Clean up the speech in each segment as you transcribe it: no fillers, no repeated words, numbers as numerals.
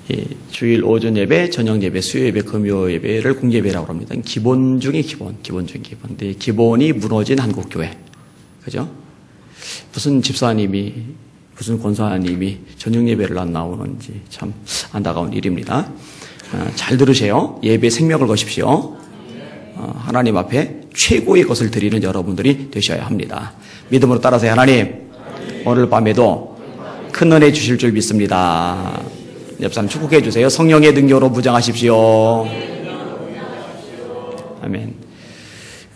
이 주일 오전 예배, 저녁 예배, 수요 예배, 금요 예배를 공예배라고 합니다. 기본 중에 기본. 근데 기본이 무너진 한국교회. 그죠? 무슨 집사님이, 무슨 권사님이 저녁 예배를 안 나오는지 참 안타까운 일입니다. 잘 들으세요. 예배에 생명을 거십시오. 하나님 앞에 최고의 것을 드리는 여러분들이 되셔야 합니다. 믿음으로 따라서 하나님, 오늘 밤에도 큰 은혜 주실 줄 믿습니다. 옆 사람 축복해 주세요. 성령의 능력으로 무장하십시오. 아멘.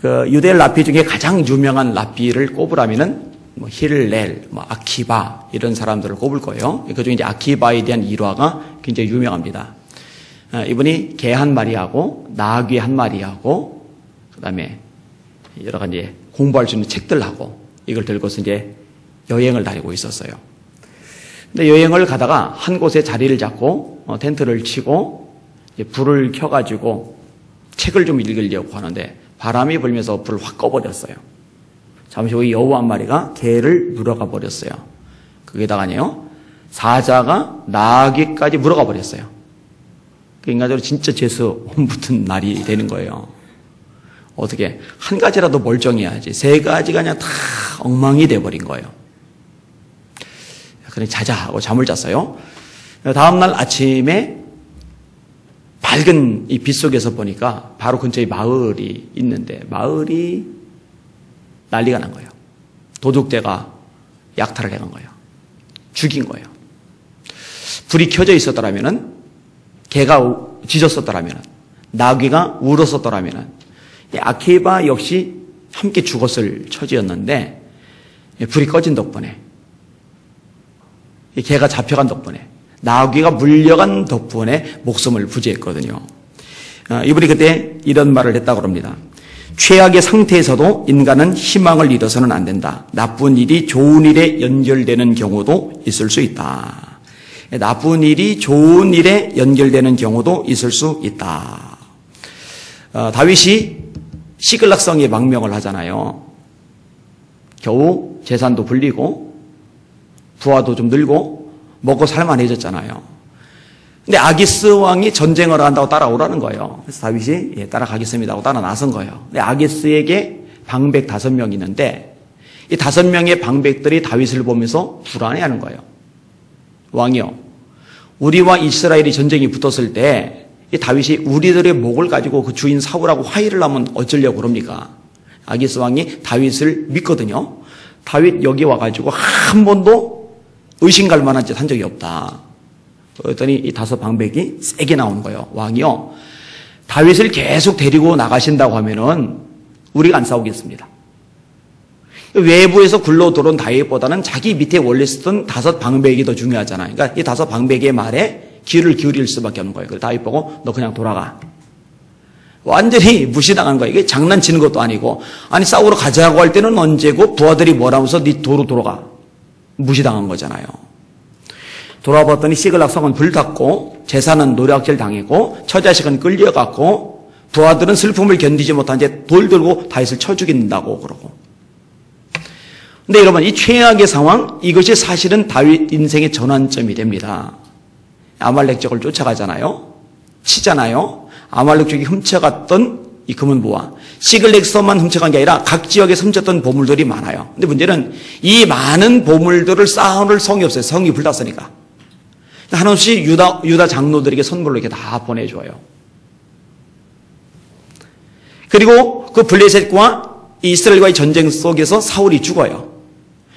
그 유대인 랍비 중에 가장 유명한 랍비를 꼽으라면은 힐렐, 아키바 이런 사람들을 꼽을 거예요. 그중에 이제 아키바에 대한 일화가 굉장히 유명합니다. 이분이 개 한 마리하고 나귀 한 마리하고 그다음에 여러 가지 공부할 수 있는 책들하고 이걸 들고서 이제 여행을 다니고 있었어요. 근데 여행을 가다가 한 곳에 자리를 잡고 텐트를 치고 이제 불을 켜가지고 책을 좀 읽으려고 하는데 바람이 불면서 불을 확 꺼버렸어요. 잠시 후에 여우 한 마리가 개를 물어가 버렸어요. 거기다가요 사자가 나귀까지 물어가 버렸어요. 그 인간적으로 진짜 재수 온 붙은 날이 되는 거예요. 어떻게 한 가지라도 멀쩡해야지 세 가지가 그냥 다 엉망이 돼버린 거예요. 그래 자자 하고 잠을 잤어요. 다음날 아침에 밝은 이 빛 속에서 보니까 바로 근처에 마을이 있는데 마을이 난리가 난 거예요. 도둑대가 약탈을 해간 거예요. 죽인 거예요. 불이 켜져 있었더라면은 개가 짖었었더라면은 나귀가 울었었더라면은 아키바 역시 함께 죽었을 처지였는데 불이 꺼진 덕분에 개가 잡혀간 덕분에 나귀가 물려간 덕분에 목숨을 부지했거든요. 이분이 그때 이런 말을 했다고 합니다. 최악의 상태에서도 인간은 희망을 잃어서는 안 된다. 나쁜 일이 좋은 일에 연결되는 경우도 있을 수 있다. 나쁜 일이 좋은 일에 연결되는 경우도 있을 수 있다. 다윗이 시글락성에 망명을 하잖아요. 겨우 재산도 불리고 부하도 좀 늘고 먹고 살만해졌잖아요. 근데 아기스 왕이 전쟁을 한다고 따라오라는 거예요. 그래서 다윗이 따라가겠습니다 하고 따라 나선 거예요. 근데 아기스에게 방백 5명 있는데 이 5명의 방백들이 다윗을 보면서 불안해하는 거예요. 왕이요, 우리와 이스라엘이 전쟁이 붙었을 때 이 다윗이 우리들의 목을 가지고 그 주인 사울하고 화해를 하면 어쩌려고 그럽니까? 아기스 왕이 다윗을 믿거든요. 다윗 여기 와가지고 한 번도 의심갈 만한 짓 한 적이 없다. 그랬더니 이 5 방백이 세게 나오는 거예요. 왕이요, 다윗을 계속 데리고 나가신다고 하면은 우리가 안 싸우겠습니다. 외부에서 굴러 들어온 다윗보다는 자기 밑에 원래 쓰던 5 방백이 더 중요하잖아요. 그러니까 이 5 방백의 말에 귀를 기울일 수밖에 없는 거예요. 그래서 다윗 보고 너 그냥 돌아가. 완전히 무시당한 거예요. 이게 장난치는 것도 아니고, 아니 싸우러 가자고 할 때는 언제고 부하들이 뭐라면서 네 도로 돌아가. 무시당한 거잖아요. 돌아봤더니 시글락성은 불탔고 재산은 노략질 당했고 처자식은 끌려갔고 부하들은 슬픔을 견디지 못한 채 돌 들고 다윗을 쳐 죽인다고 그러고. 근데 여러분, 이 최악의 상황, 이것이 사실은 다윗 인생의 전환점이 됩니다. 아말렉족을 쫓아가잖아요. 치잖아요. 아말렉족이 훔쳐갔던 이 금은 보화, 시글렉서만 훔쳐간 게 아니라 각 지역에서 훔쳤던 보물들이 많아요. 근데 문제는 이 많은 보물들을 쌓아놓을 성이 없어요. 성이 불탔으니까. 한없이 유다 장로들에게 선물로 이렇게 다 보내줘요. 그리고 그 블레셋과 이스라엘과의 전쟁 속에서 사울이 죽어요.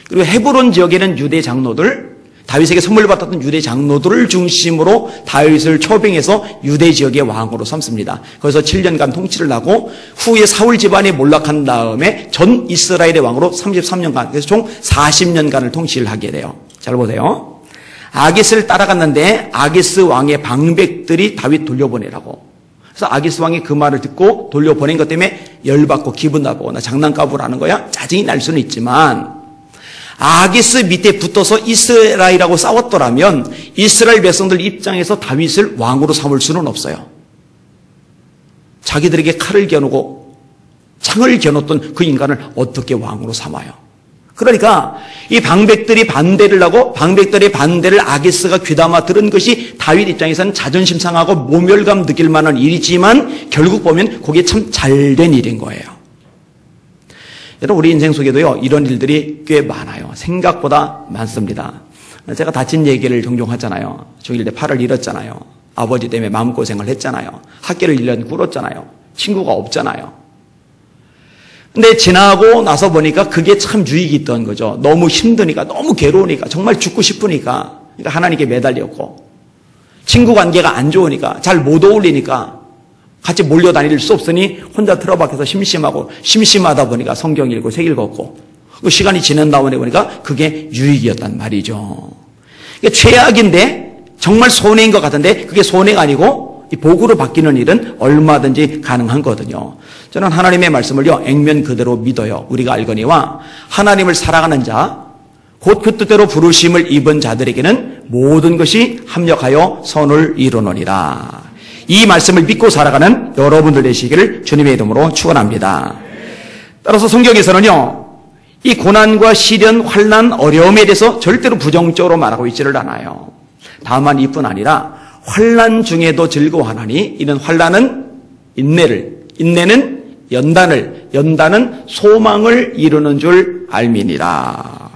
그리고 헤브론 지역에는 유대 장로들, 다윗에게 선물 받았던 유대 장로들을 중심으로 다윗을 초빙해서 유대 지역의 왕으로 삼습니다. 거기서 7년간 통치를 하고 후에 사울 집안이 몰락한 다음에 전 이스라엘의 왕으로 33년간, 그래서 총 40년간을 통치를 하게 돼요. 잘 보세요. 아기스를 따라갔는데 아기스 왕의 방백들이 다윗 돌려보내라고. 그래서 아기스 왕이 그 말을 듣고 돌려보낸 것 때문에 열받고 기분 나쁘고 나 장난감으로 하는 거야? 짜증이 날 수는 있지만 아기스 밑에 붙어서 이스라엘하고 싸웠더라면 이스라엘 백성들 입장에서 다윗을 왕으로 삼을 수는 없어요. 자기들에게 칼을 겨누고 창을 겨눴던 그 인간을 어떻게 왕으로 삼아요? 그러니까 이 방백들이 반대를 하고 방백들의 반대를 아기스가 귀담아 들은 것이 다윗 입장에서는 자존심 상하고 모멸감 느낄 만한 일이지만 결국 보면 그게 참 잘된 일인 거예요. 여러분 우리 인생 속에도요 이런 일들이 꽤 많아요. 생각보다 많습니다. 제가 다친 얘기를 종종 하잖아요. 중1 때 팔을 잃었잖아요. 아버지 때문에 마음고생을 했잖아요. 학교를 1년 꿇었잖아요. 친구가 없잖아요. 근데 지나고 나서 보니까 그게 참 유익이 있던 거죠. 너무 힘드니까, 너무 괴로우니까, 정말 죽고 싶으니까, 그러니까 하나님께 매달렸고, 친구 관계가 안 좋으니까, 잘 못 어울리니까, 같이 몰려다닐 수 없으니 혼자 틀어박혀서 심심하고, 심심하다 보니까 성경 읽고 책 읽었고, 그 시간이 지난 다음에 보니까 그게 유익이었단 말이죠. 그러니까 최악인데, 정말 손해인 것 같은데, 그게 손해가 아니고, 이 복으로 바뀌는 일은 얼마든지 가능한 거거든요. 저는 하나님의 말씀을요, 액면 그대로 믿어요. 우리가 알거니와 하나님을 사랑하는 자, 곧 그 뜻대로 부르심을 입은 자들에게는 모든 것이 합력하여 선을 이루느니라. 이 말씀을 믿고 살아가는 여러분들 되시기를 주님의 이름으로 축원합니다. 따라서 성경에서는요, 이 고난과 시련, 환난, 어려움에 대해서 절대로 부정적으로 말하고 있지를 않아요. 다만 이뿐 아니라 환난 중에도 즐거워하나니 이는 환난은 인내를, 인내는 연단을, 연단은 소망을 이루는 줄 알미니라.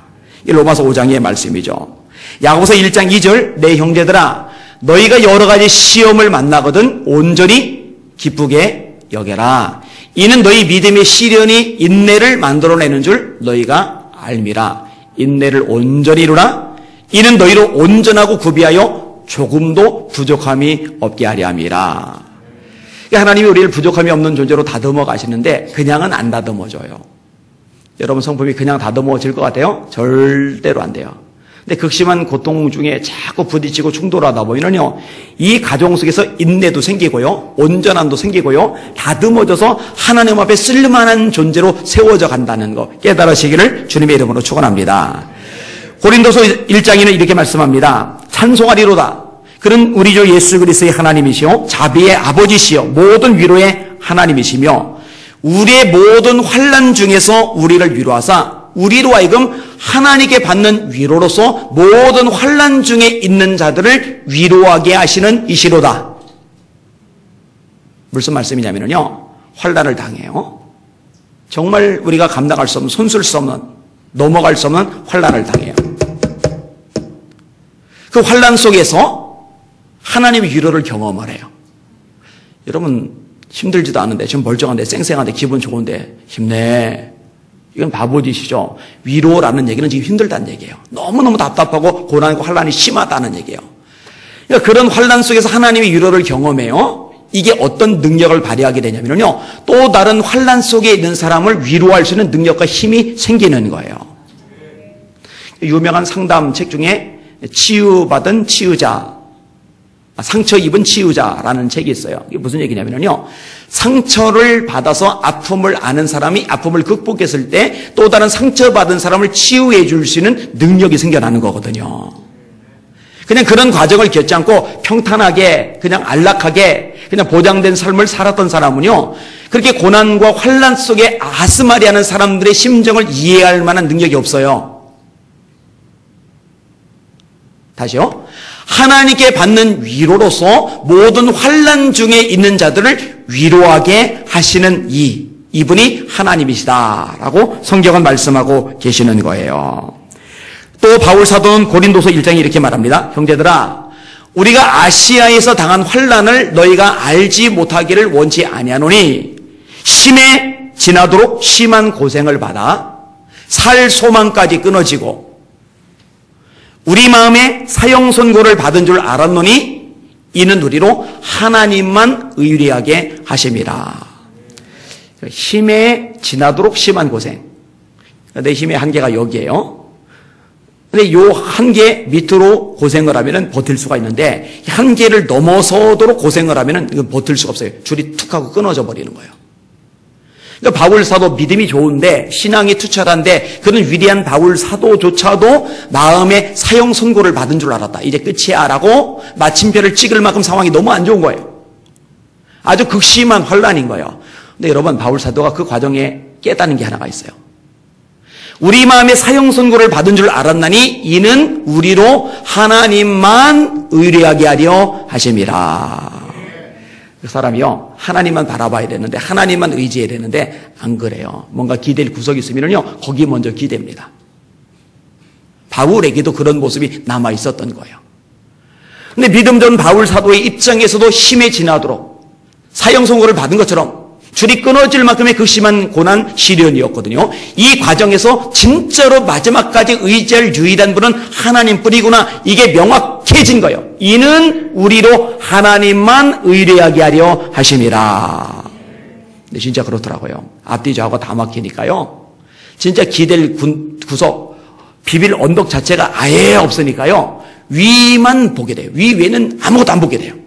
이 로마서 5장의 말씀이죠. 야고보서 1장 2절 내 형제들아 너희가 여러 가지 시험을 만나거든 온전히 기쁘게 여겨라. 이는 너희 믿음의 시련이 인내를 만들어내는 줄 너희가 알미라. 인내를 온전히 이루라. 이는 너희로 온전하고 구비하여 조금도 부족함이 없게 하려 함이라. 하나님이 우리를 부족함이 없는 존재로 다듬어 가시는데 그냥은 안 다듬어줘요. 여러분 성품이 그냥 다듬어질 것 같아요? 절대로 안 돼요. 근데 극심한 고통 중에 자꾸 부딪히고 충돌하다 보면요, 이 가정 속에서 인내도 생기고요, 온전함도 생기고요, 다듬어져서 하나님 앞에 쓸만한 존재로 세워져 간다는 거 깨달으시기를 주님의 이름으로 축원합니다. 고린도서 1장에는 이렇게 말씀합니다. 찬송하리로다. 그는 우리 주 예수 그리스도의 하나님이시요 자비의 아버지시요 모든 위로의 하나님이시며 우리의 모든 환난 중에서 우리를 위로하사 우리로 하여금 하나님께 받는 위로로서 모든 환난 중에 있는 자들을 위로하게 하시는 이시로다. 무슨 말씀이냐면요, 환난을 당해요. 정말 우리가 감당할 수 없는, 손쓸 수 없는, 넘어갈 수 없는 환난을 당해요. 그 환난 속에서 하나님의 위로를 경험을 해요. 여러분 힘들지도 않은데 지금 멀쩡한데 쌩쌩한데 기분 좋은데 힘내. 이건 바보짓이죠. 위로라는 얘기는 지금 힘들다는 얘기예요. 너무너무 답답하고 고난과 환난이 심하다는 얘기예요. 그러니까 그런 환난 속에서 하나님의 위로를 경험해요. 이게 어떤 능력을 발휘하게 되냐면요, 또 다른 환난 속에 있는 사람을 위로할 수 있는 능력과 힘이 생기는 거예요. 유명한 상담 책 중에 치유받은 치유자, 상처 입은 치유자라는 책이 있어요. 이게 무슨 얘기냐면요, 상처를 받아서 아픔을 아는 사람이 아픔을 극복했을 때 또 다른 상처받은 사람을 치유해 줄 수 있는 능력이 생겨나는 거거든요. 그냥 그런 과정을 겪지 않고 평탄하게 그냥 안락하게 그냥 보장된 삶을 살았던 사람은요, 그렇게 고난과 환난 속에 아스마리하는 사람들의 심정을 이해할 만한 능력이 없어요. 다시요. 하나님께 받는 위로로서 모든 환난 중에 있는 자들을 위로하게 하시는 이분이 하나님이시다라고 성경은 말씀하고 계시는 거예요. 또 바울 사도는 고린도서 1장에 이렇게 말합니다. 형제들아, 우리가 아시아에서 당한 환난을 너희가 알지 못하기를 원치 아니하노니 심해 지나도록 심한 고생을 받아 살 소망까지 끊어지고 우리 마음에 사형 선고를 받은 줄 알았노니 이는 우리로 하나님만 의뢰하게 하심이라. 힘에 지나도록 심한 고생. 내 힘의 한계가 여기에요. 근데 요 한계 밑으로 고생을 하면은 버틸 수가 있는데 한계를 넘어서도록 고생을 하면은 이건 버틸 수가 없어요. 줄이 툭 하고 끊어져 버리는 거예요. 그러니까 바울 사도 믿음이 좋은데 신앙이 투철한데 그런 위대한 바울 사도조차도 마음에 사형 선고를 받은 줄 알았다. 이제 끝이야 라고 마침표를 찍을 만큼 상황이 너무 안 좋은 거예요. 아주 극심한 환난인 거예요. 근데 여러분 바울 사도가 그 과정에 깨닫는 게 하나가 있어요. 우리 마음에 사형 선고를 받은 줄 알았나니 이는 우리로 하나님만 의뢰하게 하려 하심이라. 그 사람이요, 하나님만 바라봐야 되는데, 하나님만 의지해야 되는데 안 그래요. 뭔가 기댈 구석이 있으면요, 거기 먼저 기댑니다. 바울에게도 그런 모습이 남아 있었던 거예요. 근데 믿음 전 바울 사도의 입장에서도 힘에 지나도록 사형 선고를 받은 것처럼 줄이 끊어질 만큼의 그 심한 고난 시련이었거든요. 이 과정에서 진짜로 마지막까지 의지할 유일한 분은 하나님뿐이구나, 이게 명확해진 거예요. 이는 우리로 하나님만 의뢰하게 하려 하심이라. 근데 진짜 그렇더라고요. 앞뒤 좌우가 다 막히니까요, 진짜 기댈 구석, 비빌 언덕 자체가 아예 없으니까요, 위만 보게 돼요. 위 외에는 아무것도 안 보게 돼요.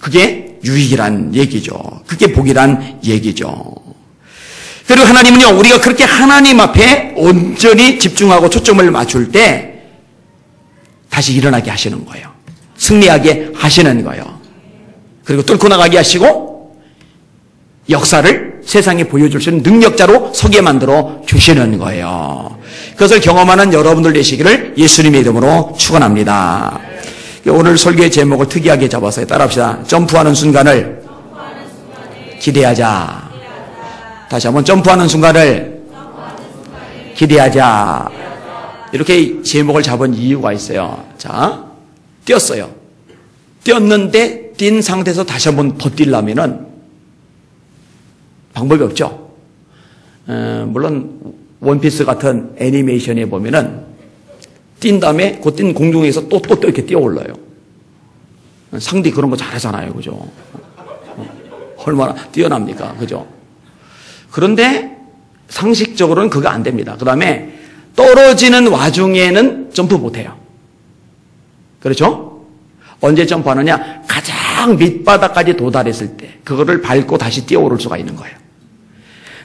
그게 유익이란 얘기죠. 그게 복이란 얘기죠. 그리고 하나님은요, 우리가 그렇게 하나님 앞에 온전히 집중하고 초점을 맞출 때 다시 일어나게 하시는 거예요. 승리하게 하시는 거예요. 그리고 뚫고 나가게 하시고 역사를 세상에 보여줄 수 있는 능력자로 서게 만들어 주시는 거예요. 그것을 경험하는 여러분들 되시기를 예수님의 이름으로 축원합니다. 오늘 설교의 제목을 특이하게 잡아서 따라합시다. 점프하는 순간을 기대하자. 다시 한번 점프하는 순간을 기대하자. 이렇게 제목을 잡은 이유가 있어요. 자, 뛰었어요. 뛰었는데 뛴 상태에서 다시 한번 더 뛰려면은 방법이 없죠. 물론 원피스 같은 애니메이션에 보면은 뛴 다음에 그 뛴 공중에서 또 이렇게 뛰어 올라요. 상디 그런 거 잘하잖아요. 그죠? 얼마나 뛰어납니까? 그죠? 그런데 상식적으로는 그거 안 됩니다. 그 다음에 떨어지는 와중에는 점프 못 해요. 그렇죠? 언제 점프하느냐? 가장 밑바닥까지 도달했을 때 그거를 밟고 다시 뛰어오를 수가 있는 거예요.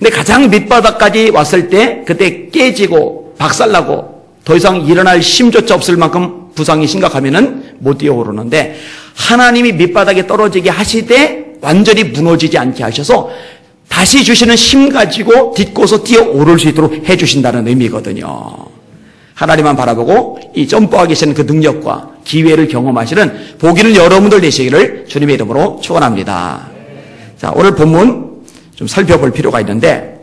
근데 가장 밑바닥까지 왔을 때 그때 깨지고 박살나고 더 이상 일어날 힘조차 없을 만큼 부상이 심각하면은 못 뛰어오르는데, 하나님이 밑바닥에 떨어지게 하시되 완전히 무너지지 않게 하셔서 다시 주시는 힘 가지고 딛고서 뛰어오를 수 있도록 해주신다는 의미거든요. 하나님만 바라보고 이 점프하게 하시는 그 능력과 기회를 경험하시는 복 있는 여러분들 되시기를 주님의 이름으로 축원합니다. 자, 오늘 본문 좀 살펴볼 필요가 있는데,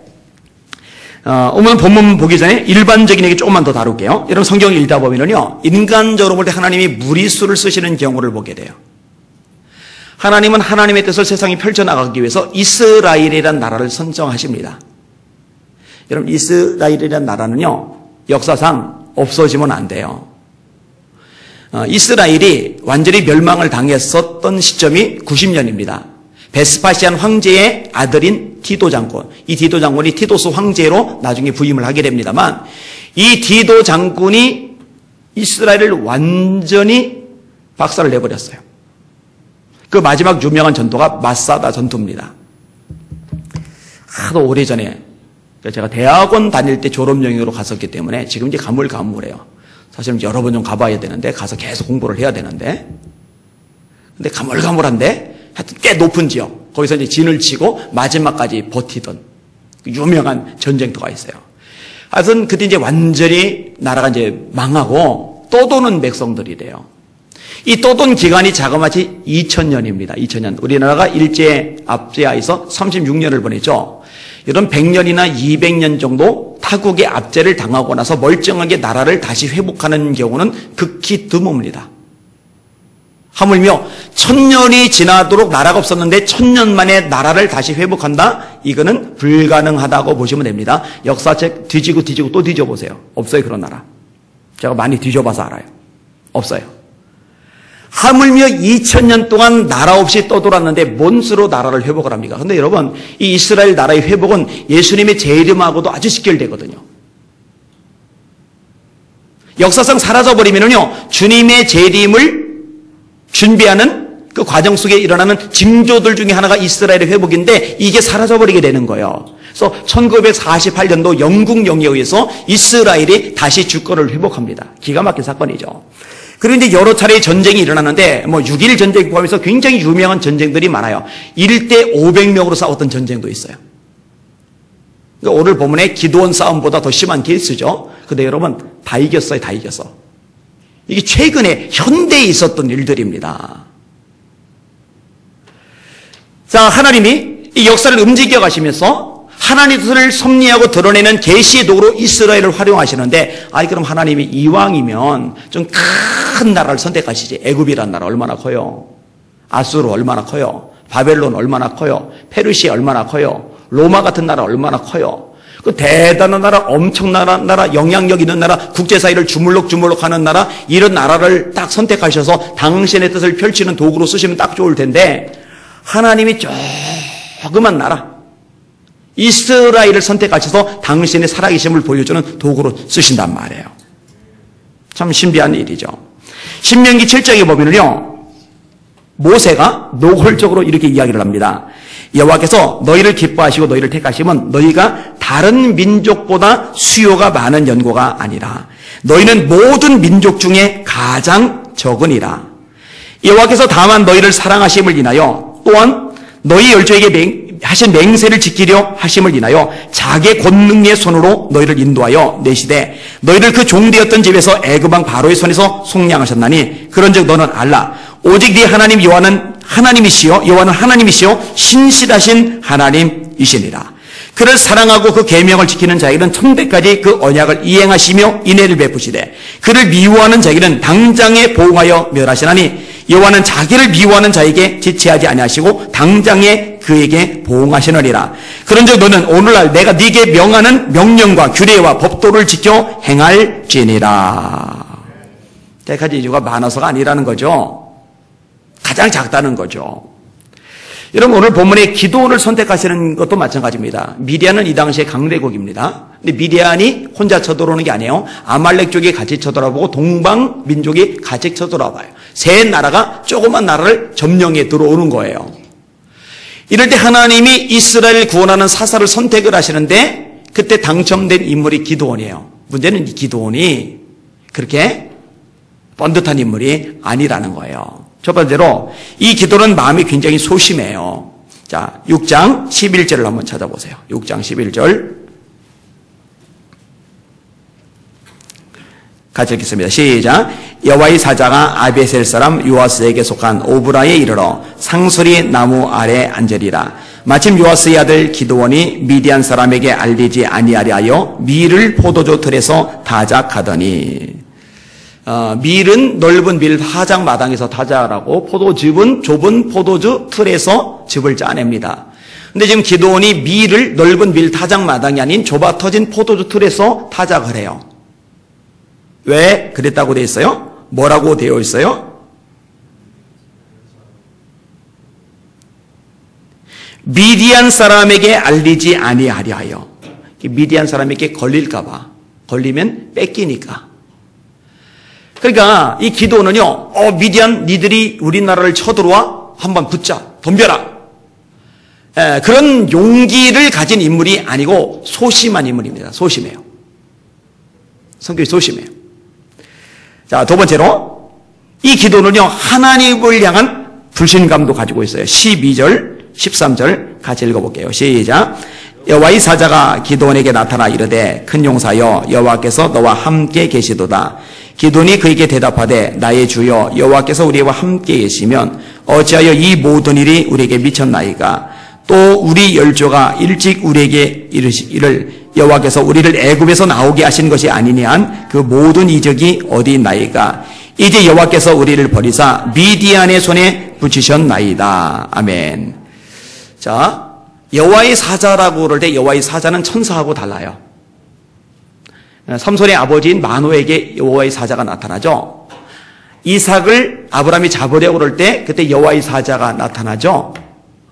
오늘 본문 보기 전에 일반적인 얘기 조금만 더 다룰게요. 여러분 성경을 읽다 보면요, 인간적으로 볼 때 하나님이 무리수를 쓰시는 경우를 보게 돼요. 하나님은 하나님의 뜻을 세상에 펼쳐나가기 위해서 이스라엘이라는 나라를 선정하십니다. 여러분, 이스라엘이라는 나라는요, 역사상 없어지면 안 돼요. 이스라엘이 완전히 멸망을 당했었던 시점이 90년입니다. 베스파시안 황제의 아들인 디도 장군, 이 디도 장군이 티도스 황제로 나중에 부임을 하게 됩니다만, 이 디도 장군이 이스라엘을 완전히 박살을 내버렸어요. 그 마지막 유명한 전투가 마사다 전투입니다. 하도 오래전에 제가 대학원 다닐 때 졸업여행으로 갔었기 때문에 지금 이제 가물가물해요. 사실은 여러 번 좀 가봐야 되는데, 가서 계속 공부를 해야 되는데, 근데 가물가물한데 하여튼 꽤 높은 지역, 거기서 이제 진을 치고 마지막까지 버티던 유명한 전쟁터가 있어요. 하여튼 그때 이제 완전히 나라가 이제 망하고 떠도는 백성들이래요. 이 떠돈 기간이 자그마치 2000년입니다. 2000년. 우리나라가 일제 압제하에서 36년을 보냈죠. 이런 100년이나 200년 정도 타국의 압제를 당하고 나서 멀쩡하게 나라를 다시 회복하는 경우는 극히 드뭅니다. 하물며 1000년이 지나도록 나라가 없었는데 1000년 만에 나라를 다시 회복한다? 이거는 불가능하다고 보시면 됩니다. 역사책 뒤지고 또 뒤져보세요. 없어요, 그런 나라. 제가 많이 뒤져봐서 알아요. 없어요. 하물며 2000년 동안 나라 없이 떠돌았는데 뭔 수로 나라를 회복을 합니까? 근데 여러분, 이 이스라엘 나라의 회복은 예수님의 재림하고도 아주 직결되거든요. 역사상 사라져버리면요, 주님의 재림을 준비하는 그 과정 속에 일어나는 징조들 중에 하나가 이스라엘의 회복인데, 이게 사라져버리게 되는 거예요. 그래서 1948년도 영국 영에 의해서 이스라엘이 다시 주권을 회복합니다. 기가 막힌 사건이죠. 그리고 이제 여러 차례의 전쟁이 일어나는데 6.1 전쟁 포함해서 굉장히 유명한 전쟁들이 많아요. 1대 500명으로 싸웠던 전쟁도 있어요. 그러니까 오늘 본문에 기드온 싸움보다 더 심한 케이스죠. 근데 여러분 다 이겼어요. 다 이겼어. 이게 최근에 현대에 있었던 일들입니다. 자, 하나님이 이 역사를 움직여 가시면서 하나님의 뜻을 섭리하고 드러내는 계시의 도구로 이스라엘을 활용하시는데, 그럼 하나님이 이왕이면 좀 큰 나라를 선택하시지. 애굽이란 나라 얼마나 커요? 아수르 얼마나 커요? 바벨론 얼마나 커요? 페르시아 얼마나 커요? 로마 같은 나라 얼마나 커요? 그 대단한 나라, 엄청난 나라, 영향력 있는 나라, 국제사회를 주물럭주물럭하는 나라, 이런 나라를 딱 선택하셔서 당신의 뜻을 펼치는 도구로 쓰시면 딱 좋을 텐데, 하나님이 조그만 나라, 이스라엘을 선택하셔서 당신의 살아계심을 보여주는 도구로 쓰신단 말이에요. 참 신비한 일이죠. 신명기 7장에 보면요, 모세가 노골적으로 이렇게 이야기를 합니다. 여호와께서 너희를 기뻐하시고 너희를 택하시면 너희가 다른 민족보다 수요가 많은 연고가 아니라 너희는 모든 민족 중에 가장 적으니라. 여호와께서 다만 너희를 사랑하심을 인하여 또한 너희 열조에게 하신 맹세를 지키려 하심을 인하여 자기의 권능의 손으로 너희를 인도하여 내시되 너희를 그 종되었던 집에서 애굽 왕 바로의 손에서 속량하셨나니 그런즉 너는 알라. 오직 네 하나님 여호와는 하나님이시요 신실하신 하나님이시니라. 그를 사랑하고 그 계명을 지키는 자에게는 천대까지 그 언약을 이행하시며 인애를 베푸시되 그를 미워하는 자에게는 당장에 보응하여 멸하시나니 여호와는 자기를 미워하는 자에게 지체하지 아니하시고 당장에 그에게 보응하시느니라. 그런즉 너는 오늘날 내가 네게 명하는 명령과 규례와 법도를 지켜 행할지니라. 때까지 이유가 많아서가 아니라는 거죠. 가장 작다는 거죠. 여러분, 오늘 본문에 기드온을 선택하시는 것도 마찬가지입니다. 미디안은 이 당시에 강대국입니다. 근데 미디안이 혼자 쳐들어오는 게 아니에요. 아말렉 쪽이 같이 쳐들어보고 동방 민족이 같이 쳐들어봐요. 세 나라가 조그만 나라를 점령해 들어오는 거예요. 이럴 때 하나님이 이스라엘을 구원하는 사사를 선택을 하시는데 그때 당첨된 인물이 기드온이에요. 문제는 이 기드온이 그렇게 번듯한 인물이 아니라는 거예요. 첫 번째로 이 기도는 마음이 굉장히 소심해요. 자, 6장 11절을 한번 찾아보세요. 6장 11절 같이 읽겠습니다. 시작. 여호와의 사자가 아비에셀 사람 요아스에게 속한 오브라에 이르러 상소리 나무 아래 앉으리라. 마침 요아스의 아들 기드온이 미디안 사람에게 알리지 아니하려 하여 밀을 포도주 틀에서 타작하더니, 밀은 넓은 밀 타작 마당에서 타작하고 포도즙은 좁은 포도주 틀에서 즙을 짜냅니다. 근데 지금 기드온이 밀을 넓은 밀 타작 마당이 아닌 좁아 터진 포도주 틀에서 타작을 해요. 왜 그랬다고 되어 있어요? 뭐라고 되어 있어요? 미디안 사람에게 알리지 아니하려 하여. 미디안 사람에게 걸릴까봐. 걸리면 뺏기니까. 그러니까 이 기드온은요, 미디안 니들이 우리나라를 쳐들어와 한번 붙자, 덤벼라. 그런 용기를 가진 인물이 아니고 소심한 인물입니다. 소심해요. 성격이 소심해요. 자, 두 번째로 이 기도는요, 하나님을 향한 불신감도 가지고 있어요. 12절, 13절 같이 읽어볼게요. 시작. 여호와의 사자가 기드온에게 나타나 이르되 큰 용사여 여호와께서 너와 함께 계시도다. 기드온이 그에게 대답하되 나의 주여 여호와께서 우리와 함께 계시면 어찌하여 이 모든 일이 우리에게 미쳤나이까. 또 우리 열조가 일찍 우리에게 이를 여호와께서 우리를 애굽에서 나오게 하신 것이 아니니 한 그 모든 이적이 어디 있나이까. 이제 여호와께서 우리를 버리사 미디안의 손에 붙이셨나이다. 아멘. 자, 여호와의 사자라고 그럴 때 여호와의 사자는 천사하고 달라요. 삼손의 아버지인 마노에게 여호와의 사자가 나타나죠. 이삭을 아브라함이 잡으려고 그럴 때 그때 여호와의 사자가 나타나죠.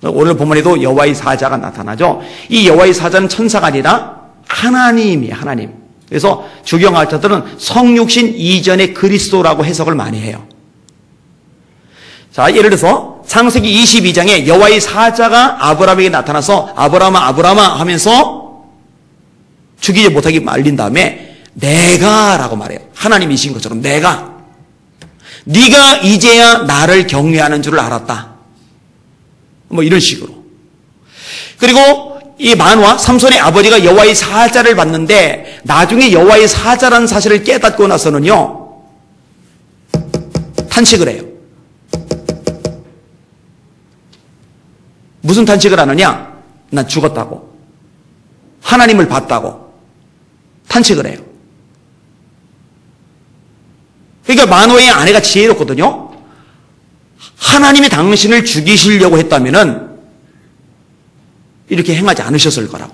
오늘 본문에도 여호와의 사자가 나타나죠. 이 여호와의 사자는 천사가 아니라 하나님이에요. 하나님. 그래서 주경학자들은 성육신 이전의 그리스도라고 해석을 많이 해요. 자, 예를 들어서 창세기 22장에 여호와의 사자가 아브라함에게 나타나서 아브라함아 하면서 죽이지 못하게 말린 다음에 내가 라고 말해요. 하나님이신 것처럼 내가. 네가 이제야 나를 경외하는 줄을 알았다. 뭐 이런 식으로. 그리고 이 만화 삼손의 아버지가 여호와의 사자를 봤는데 나중에 여호와의 사자라는 사실을 깨닫고 나서는요 탄식을 해요. 무슨 탄식을 하느냐? 난 죽었다고, 하나님을 봤다고 탄식을 해요. 그러니까 마노아의 아내가 지혜롭거든요. 하나님이 당신을 죽이시려고 했다면은 이렇게 행하지 않으셨을 거라고.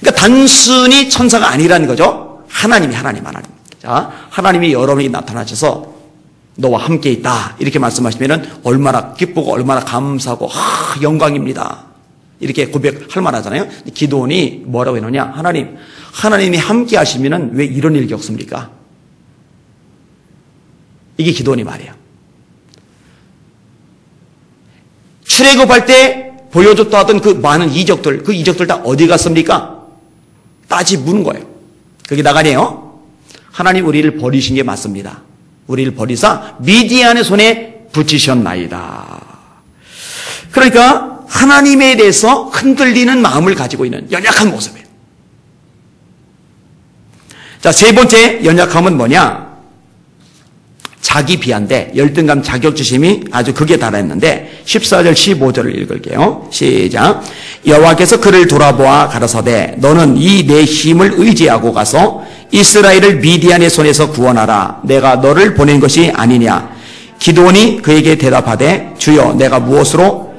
그러니까 단순히 천사가 아니라는 거죠. 하나님. 자, 하나님이 여러분에게 나타나셔서 너와 함께 있다 이렇게 말씀하시면은 얼마나 기쁘고 얼마나 감사하고 영광입니다 이렇게 고백할 만하잖아요. 기도원이 뭐라고 해놓냐? 하나님이 함께 하시면은 왜 이런 일이 겪습니까? 이게 기도원이 말이에요. 출애굽할 때 보여줬다 하던 그 많은 이적들, 그 이적들 다 어디 갔습니까? 따지 묻는 거예요. 거기다가 아니에요. 하나님 우리를 버리신 게 맞습니다. 우리를 버리사 미디안의 손에 붙이셨나이다. 그러니까 하나님에 대해서 흔들리는 마음을 가지고 있는 연약한 모습이에요. 자, 세 번째 연약함은 뭐냐? 자기 비하인데 열등감 자격지심이 아주 극에 달했는데 14절 15절을 읽을게요. 시작. 여호와께서 그를 돌아보아 가라사대 너는 이 내 힘을 의지하고 가서 이스라엘을 미디안의 손에서 구원하라. 내가 너를 보낸 것이 아니냐. 기드온이 그에게 대답하되 주여 내가 무엇으로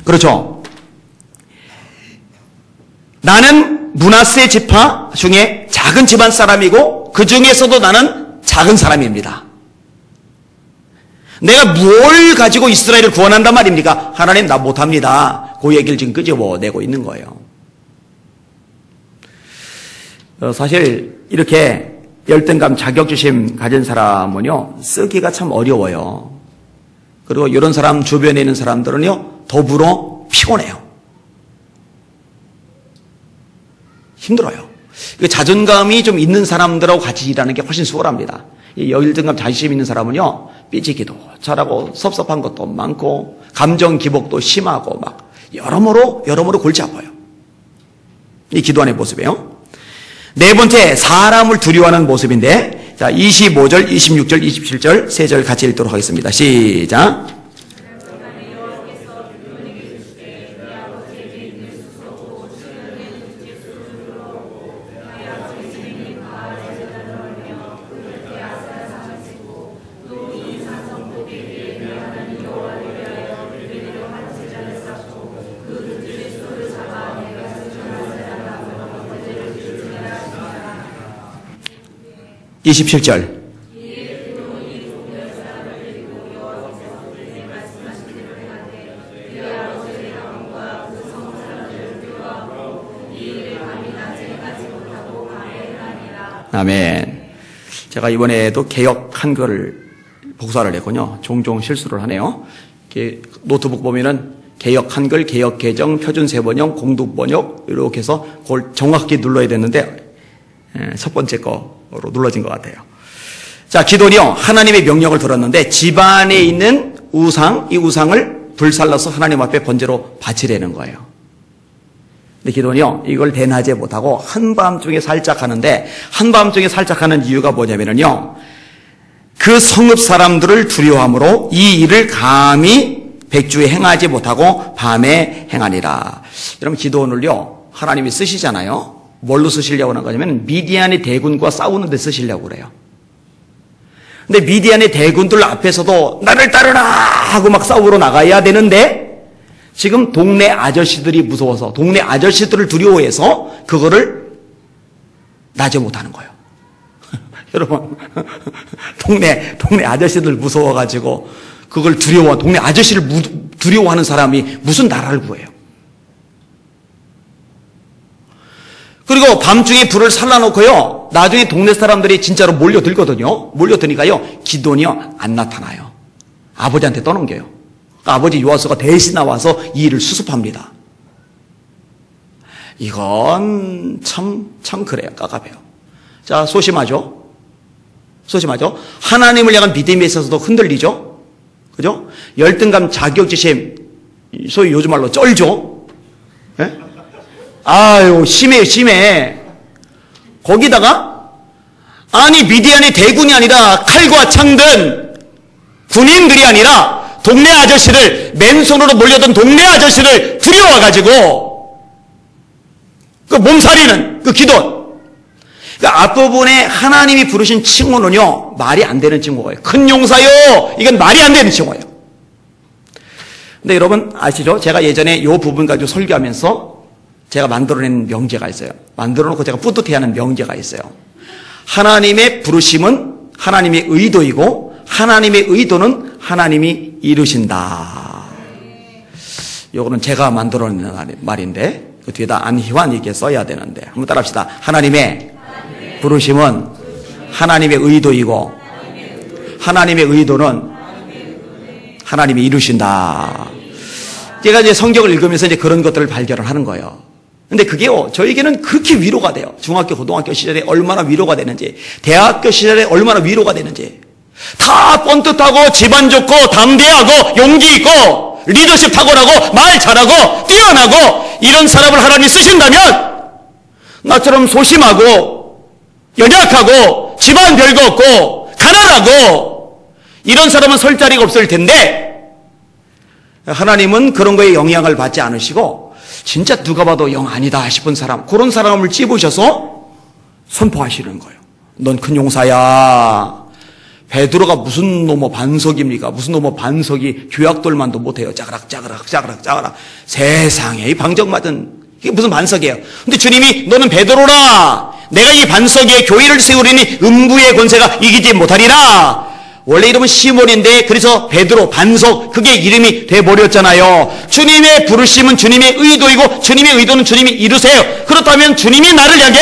그렇죠. 나는 므낫세 지파 중에 작은 집안 사람이고 그 중에서도 나는 작은 사람입니다. 내가 뭘 가지고 이스라엘을 구원한단 말입니까? 하나님 나 못합니다. 그 얘기를 지금 끄집어내고 있는 거예요. 사실 이렇게 열등감 자격지심 가진 사람은요 쓰기가 참 어려워요. 그리고 이런 사람 주변에 있는 사람들은요 더불어 피곤해요. 힘들어요. 자존감이 좀 있는 사람들하고 같이 일하는 게 훨씬 수월합니다. 열등감 자존심 있는 사람은요 삐지기도 잘하고 섭섭한 것도 많고 감정 기복도 심하고 막 여러모로 골치 아파요. 이 기도원의 모습이에요. 네 번째 사람을 두려워하는 모습인데 자 25절, 26절, 27절 세 절 같이 읽도록 하겠습니다. 시작. 이 27절. 아멘. 제가 이번에도 개역 한글을 복사를 했군요. 종종 실수를 하네요. 노트북 보면은 개역 한글, 개역 개정, 표준 세번역, 공读번역 이렇게 해서 그걸 정확히 눌러야 되는데 첫 번째 거로 눌러진 것 같아요. 자, 기도는요 하나님의 명령을 들었는데 집안에 있는 우상, 이 우상을 불살라서 하나님 앞에 번제로 바치려는 거예요. 근데 기도는요 이걸 대낮에 못하고 한밤중에 살짝 하는데 한밤중에 살짝 하는 이유가 뭐냐면요 그 성읍 사람들을 두려워함으로 이 일을 감히 백주에 행하지 못하고 밤에 행하니라. 여러분 기도원을요 하나님이 쓰시잖아요. 뭘로 쓰시려고 하는 거냐면 미디안의 대군과 싸우는 데 쓰시려고 그래요. 근데 미디안의 대군들 앞에서도 나를 따르라 하고 막 싸우러 나가야 되는데 지금 동네 아저씨들이 무서워서 동네 아저씨들을 두려워해서 그거를 낮에 못하는 거예요. 여러분 동네 아저씨들 무서워가지고 그걸 동네 아저씨를 두려워하는 사람이 무슨 나라를 구해요. 그리고 밤중에 불을 살라놓고요 나중에 동네 사람들이 진짜로 몰려들거든요. 몰려드니까요 기도는요 안 나타나요. 아버지한테 떠넘겨요. 아버지 요아스가 대신 나와서 이 일을 수습합니다. 이건 참 그래요. 깝깝해요. 자, 소심하죠? 하나님을 향한 믿음에 있어서도 흔들리죠? 그죠? 열등감, 자격지심, 소위 요즘 말로 쩔죠? 예? 아유, 심해. 거기다가, 아니, 미디안의 대군이 아니라 칼과 창든 군인들이 아니라 동네 아저씨를, 맨손으로 몰려든 동네 아저씨를 두려워가지고, 그 몸살이는 그 기도. 그러니까 앞부분에 하나님이 부르신 칭호는요, 말이 안 되는 칭호예요. 큰 용사요! 이건 말이 안 되는 칭호예요. 근데 여러분 아시죠? 제가 예전에 이 부분 가지고 설교하면서 제가 만들어낸 명제가 있어요. 만들어놓고 제가 뿌듯해하는 명제가 있어요. 하나님의 부르심은 하나님의 의도이고 하나님의 의도는 하나님이 이루신다. 이거는 제가 만들어낸 말인데 그 뒤에다 안희환에게 써야 되는데 한번 따라합시다. 하나님의 부르심은 하나님의 의도이고 하나님의 의도는 하나님이 이루신다. 제가 이제 성경을 읽으면서 이제 그런 것들을 발견을 하는 거예요. 근데 그게요, 저에게는 그렇게 위로가 돼요. 중학교, 고등학교 시절에 얼마나 위로가 되는지, 대학교 시절에 얼마나 위로가 되는지. 다 뻔듯하고 집안 좋고 담대하고 용기 있고 리더십 탁월하고 말 잘하고 뛰어나고 이런 사람을 하나님이 쓰신다면 나처럼 소심하고 연약하고 집안 별거 없고 가난하고 이런 사람은 설 자리가 없을 텐데 하나님은 그런 거에 영향을 받지 않으시고 진짜 누가 봐도 영 아니다 싶은 사람, 그런 사람을 찝으셔서 선포하시는 거예요. 넌 큰 용사야. 베드로가 무슨 놈의 반석입니까? 무슨 놈의 반석이 규약돌만도 못해요. 짜그락. 세상에 이 방정맞은 이게 무슨 반석이에요. 근데 주님이 너는 베드로라. 내가 이 반석에 교회를 세우리니 음부의 권세가 이기지 못하리라. 원래 이름은 시몬인데 그래서 베드로, 반석, 그게 이름이 돼버렸잖아요. 주님의 부르심은 주님의 의도이고 주님의 의도는 주님이 이루세요. 그렇다면 주님이 나를 향해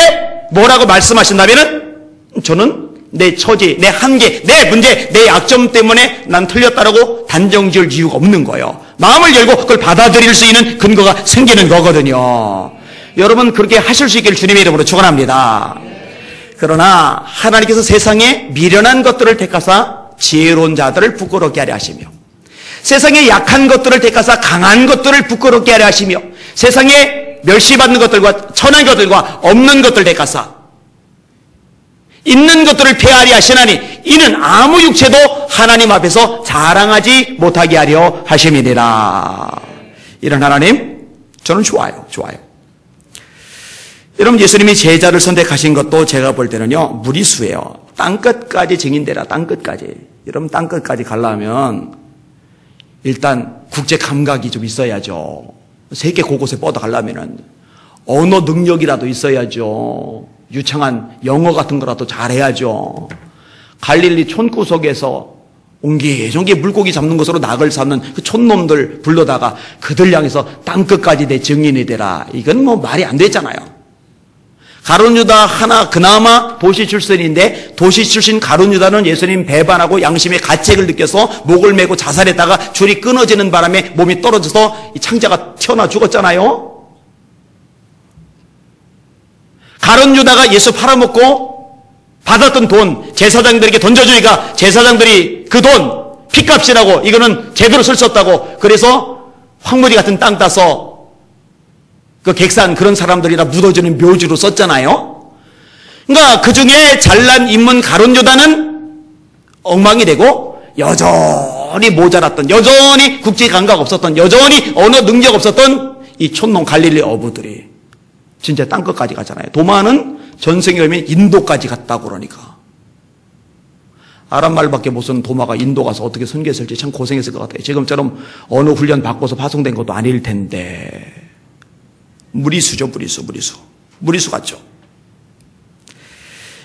뭐라고 말씀하신다면은 저는 내 처지, 내 한계, 내 문제, 내 약점 때문에 난 틀렸다라고 단정 지을 이유가 없는 거예요. 마음을 열고 그걸 받아들일 수 있는 근거가 생기는 거거든요. 여러분 그렇게 하실 수 있기를 주님의 이름으로 축원합니다. 그러나 하나님께서 세상에 미련한 것들을 택하사 지혜로운 자들을 부끄럽게 하려 하시며 세상에 약한 것들을 택하사 강한 것들을 부끄럽게 하려 하시며 세상에 멸시받는 것들과 천한 것들과 없는 것들 택하사 있는 것들을 폐하려 하시나니 이는 아무 육체도 하나님 앞에서 자랑하지 못하게 하려 하심이니라. 이런 하나님 저는 좋아요. 여러분 예수님이 제자를 선택하신 것도 제가 볼 때는요 무리수예요. 땅끝까지 증인되라. 땅끝까지. 여러분 땅끝까지 가려면 일단 국제 감각이 좀 있어야죠. 세계 곳곳에 뻗어가려면은 언어 능력이라도 있어야죠. 유창한 영어 같은 거라도 잘해야죠. 갈릴리 촌구석에서 옹기종기 물고기 잡는 것으로 낙을 잡는 그 촌놈들 불러다가 그들 향해서 땅끝까지 내 증인이 되라. 이건 뭐 말이 안 되잖아요. 가룟 유다 하나 그나마 도시 출신인데 도시 출신 가룟 유다는 예수님 배반하고 양심의 가책을 느껴서 목을 메고 자살했다가 줄이 끊어지는 바람에 몸이 떨어져서 이 창자가 튀어나와 죽었잖아요. 가룟 유다가 예수 팔아먹고 받았던 돈 제사장들에게 던져주니까 제사장들이 그 돈 핏값이라고 이거는 제대로 쓸 수 없다고 그래서 황무지 같은 땅 따서 그 객산 그런 사람들이라 묻어주는 묘지로 썼잖아요. 그러니까 그 중에 잘난 인문 가룟 유다는 엉망이 되고 여전히 모자랐던, 여전히 국제 감각 없었던, 여전히 언어 능력 없었던 이 촌놈 갈릴리 어부들이 진짜 땅끝까지 가잖아요. 도마는 전생에 오면 인도까지 갔다고 그러니까. 아랍 말밖에 못 쓰는 도마가 인도 가서 어떻게 선교했을지 참 고생했을 것 같아요. 지금처럼 언어 훈련 받고서 파송된 것도 아닐 텐데. 무리수죠, 무리수 같죠.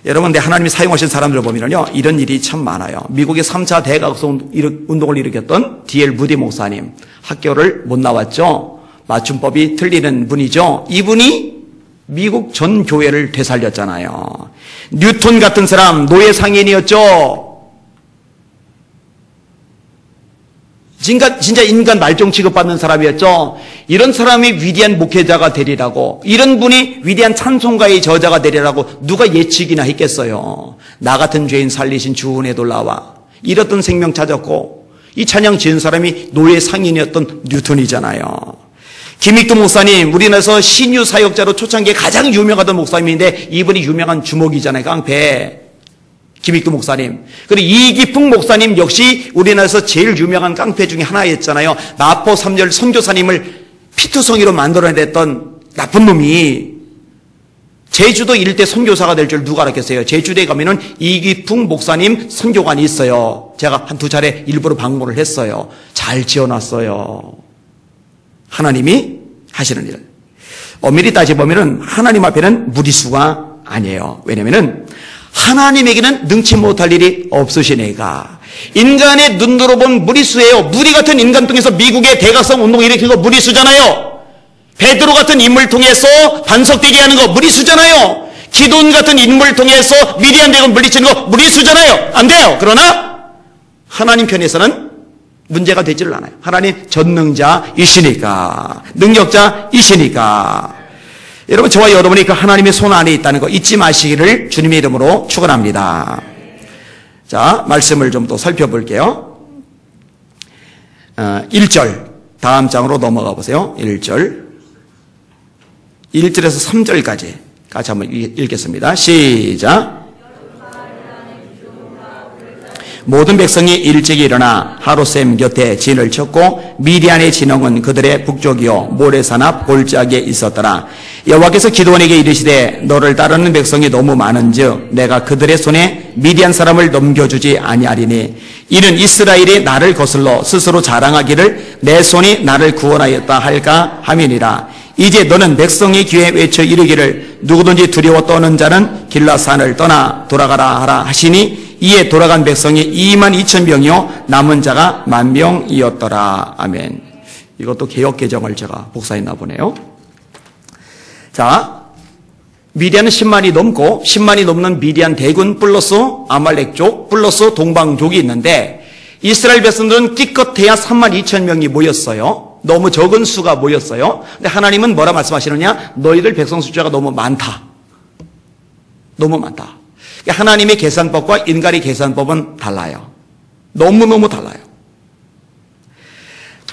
여러분, 근데 하나님이 사용하신 사람들을 보면요, 이런 일이 참 많아요. 미국의 3차 대각성 운동을 일으켰던 D.L. 무디 목사님, 학교를 못 나왔죠. 맞춤법이 틀리는 분이죠. 이분이 미국 전 교회를 되살렸잖아요. 뉴턴 같은 사람, 노예 상인이었죠. 진짜 인간 말종 취급받는 사람이었죠. 이런 사람이 위대한 목회자가 되리라고, 이런 분이 위대한 찬송가의 저자가 되리라고 누가 예측이나 했겠어요. 나 같은 죄인 살리신 주 은혜 놀라와. 잃었던 생명 찾았고, 이 찬양 지은 사람이 노예 상인이었던 뉴턴이잖아요. 김익두 목사님, 우리나라에서 신유 사역자로 초창기에 가장 유명하던 목사님인데 이분이 유명한 주목이잖아요. 깡패. 김익두 목사님. 그리고 이기풍 목사님 역시 우리나라에서 제일 유명한 깡패 중에 하나였잖아요. 마포 3절 선교사님을 피투성이로 만들어냈던 나쁜 놈이 제주도 일대 선교사가 될 줄 누가 알았겠어요. 제주도에 가면은 이기풍 목사님 선교관이 있어요. 제가 한두 차례 일부러 방문을 했어요. 잘 지어놨어요. 하나님이 하시는 일. 엄밀히 따져보면은 하나님 앞에는 무리수가 아니에요. 왜냐면은 하나님에게는 능치 못할 일이 없으시니까. 인간의 눈으로 본 무리수예요. 무리 같은 인간 통해서 미국의 대각성 운동을 일으킨 거 무리수잖아요. 베드로 같은 인물 통해서 반석되게 하는 거 무리수잖아요. 기돈 같은 인물 통해서 미디안 대군 물리치는 거 무리수잖아요. 안 돼요. 그러나 하나님 편에서는 문제가 되지를 않아요. 하나님 전능자이시니까, 능력자이시니까. 여러분, 저와 여러분이 그 하나님의 손 안에 있다는 거 잊지 마시기를 주님의 이름으로 축원합니다. 자, 말씀을 좀 더 살펴볼게요. 1절, 다음 장으로 넘어가 보세요. 1절에서 3절까지 같이 한번 읽겠습니다. 시작. 모든 백성이 일찍이 일어나 하루샘 곁에 진을 쳤고 미디안의 진영은 그들의 북쪽이요 모래산 앞 골짜기에 있었더라. 여호와께서 기드온에게 이르시되 너를 따르는 백성이 너무 많은즉 내가 그들의 손에 미디안 사람을 넘겨주지 아니하리니 이는 이스라엘이 나를 거슬러 스스로 자랑하기를 내 손이 나를 구원하였다 할까 함이니라. 이제 너는 백성의 귀에 외쳐 이르기를 누구든지 두려워 떠는 자는 길라산을 떠나 돌아가라 하라 하시니 이에 돌아간 백성이 22,000명이요 남은 자가 10,000명이었더라. 아멘. 이것도 개역개정을 제가 복사했나 보네요. 자, 미디안은 10만이 넘고 10만이 넘는 미디안 대군 플러스 아말렉족 플러스 동방족이 있는데 이스라엘 백성들은 기껏해야 32,000명이 모였어요. 너무 적은 수가 모였어요. 근데 하나님은 뭐라 말씀하시느냐? 너희들 백성 숫자가 너무 많다. 너무 많다. 하나님의 계산법과 인간의 계산법은 달라요. 너무너무 달라요.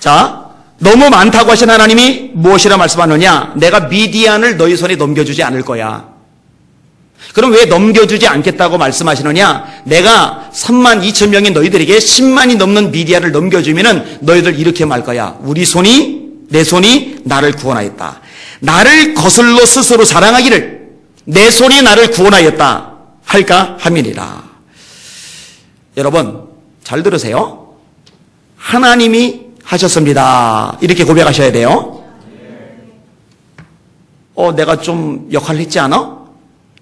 자, 너무 많다고 하신 하나님이 무엇이라 말씀하느냐? 내가 미디안을 너희 손에 넘겨주지 않을 거야. 그럼 왜 넘겨주지 않겠다고 말씀하시느냐? 내가 32,000명인 너희들에게 10만이 넘는 미디안을 넘겨주면은 너희들 이렇게 말 거야. 내 손이 나를 구원하였다. 나를 거슬러 스스로 자랑하기를 내 손이 나를 구원하였다 할까 함이니라. 여러분 잘 들으세요. 하나님이 하셨습니다. 이렇게 고백하셔야 돼요. 내가 좀 역할을 했지 않아?